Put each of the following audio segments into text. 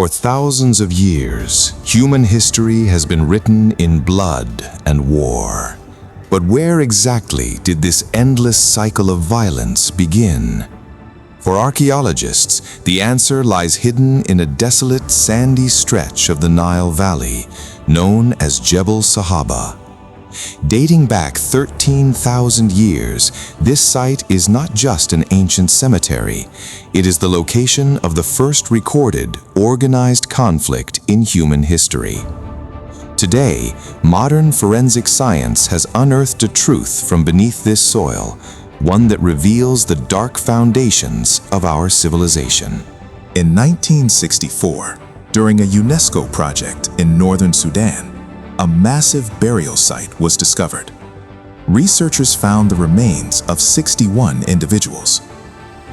For thousands of years, human history has been written in blood and war. But where exactly did this endless cycle of violence begin? For archaeologists, the answer lies hidden in a desolate, sandy stretch of the Nile Valley, known as Jebel Sahaba. Dating back 13,000 years, this site is not just an ancient cemetery. It is the location of the first recorded, organized conflict in human history. Today, modern forensic science has unearthed a truth from beneath this soil, one that reveals the dark foundations of our civilization. In 1964, during a UNESCO project in northern Sudan, a massive burial site was discovered. Researchers found the remains of 61 individuals.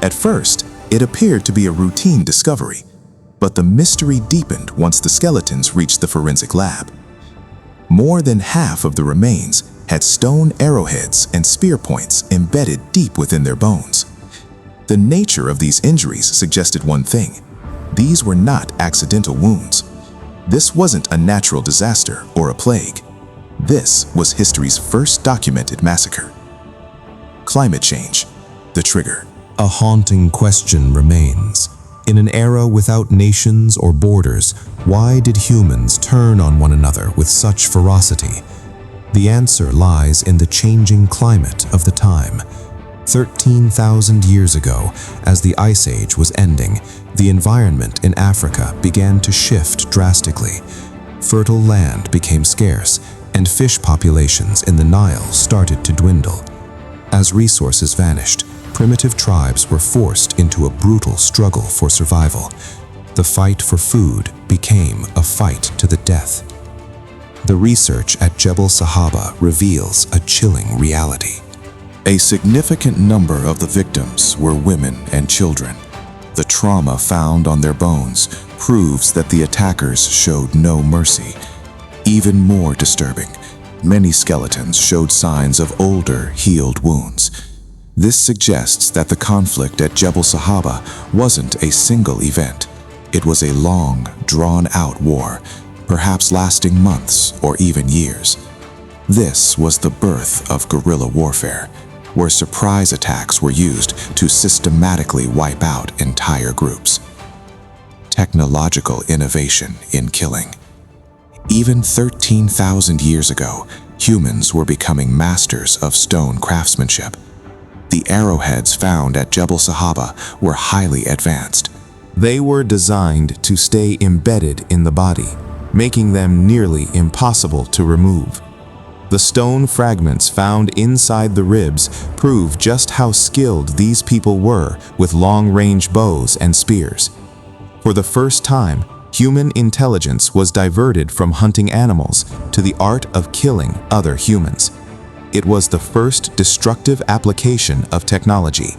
At first, it appeared to be a routine discovery, but the mystery deepened once the skeletons reached the forensic lab. More than half of the remains had stone arrowheads and spear points embedded deep within their bones. The nature of these injuries suggested one thing: these were not accidental wounds. This wasn't a natural disaster or a plague. This was history's first documented massacre. Climate change, the trigger. A haunting question remains. In an era without nations or borders, why did humans turn on one another with such ferocity? The answer lies in the changing climate of the time. 13,000 years ago, as the Ice Age was ending, the environment in Africa began to shift drastically. Fertile land became scarce, and fish populations in the Nile started to dwindle. As resources vanished, primitive tribes were forced into a brutal struggle for survival. The fight for food became a fight to the death. The research at Jebel Sahaba reveals a chilling reality. A significant number of the victims were women and children. The trauma found on their bones proves that the attackers showed no mercy. Even more disturbing, many skeletons showed signs of older, healed wounds. This suggests that the conflict at Jebel Sahaba wasn't a single event. It was a long, drawn-out war, perhaps lasting months or even years. This was the birth of guerrilla warfare, where surprise attacks were used to systematically wipe out entire groups. Technological innovation in killing. Even 13,000 years ago, humans were becoming masters of stone craftsmanship. The arrowheads found at Jebel Sahaba were highly advanced. They were designed to stay embedded in the body, making them nearly impossible to remove. The stone fragments found inside the ribs prove just how skilled these people were with long-range bows and spears. For the first time, human intelligence was diverted from hunting animals to the art of killing other humans. It was the first destructive application of technology.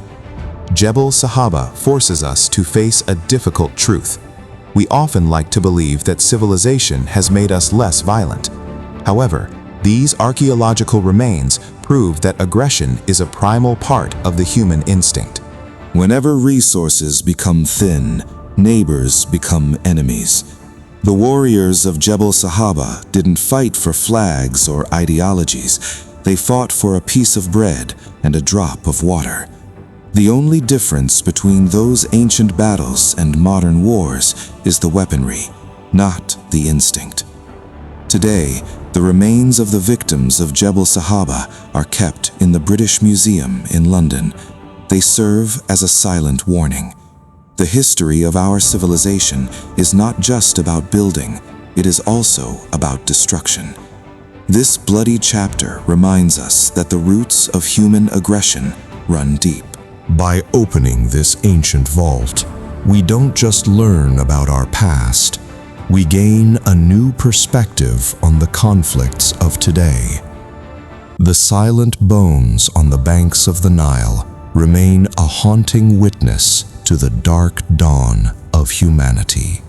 Jebel Sahaba forces us to face a difficult truth. We often like to believe that civilization has made us less violent. However, these archaeological remains prove that aggression is a primal part of the human instinct. Whenever resources become thin, neighbors become enemies. The warriors of Jebel Sahaba didn't fight for flags or ideologies. They fought for a piece of bread and a drop of water. The only difference between those ancient battles and modern wars is the weaponry, not the instinct. Today, the remains of the victims of Jebel Sahaba are kept in the British Museum in London. They serve as a silent warning. The history of our civilization is not just about building, it is also about destruction. This bloody chapter reminds us that the roots of human aggression run deep. By opening this ancient vault, we don't just learn about our past, we gain a new perspective on the conflicts of today. The silent bones on the banks of the Nile remain a haunting witness to the dark dawn of humanity.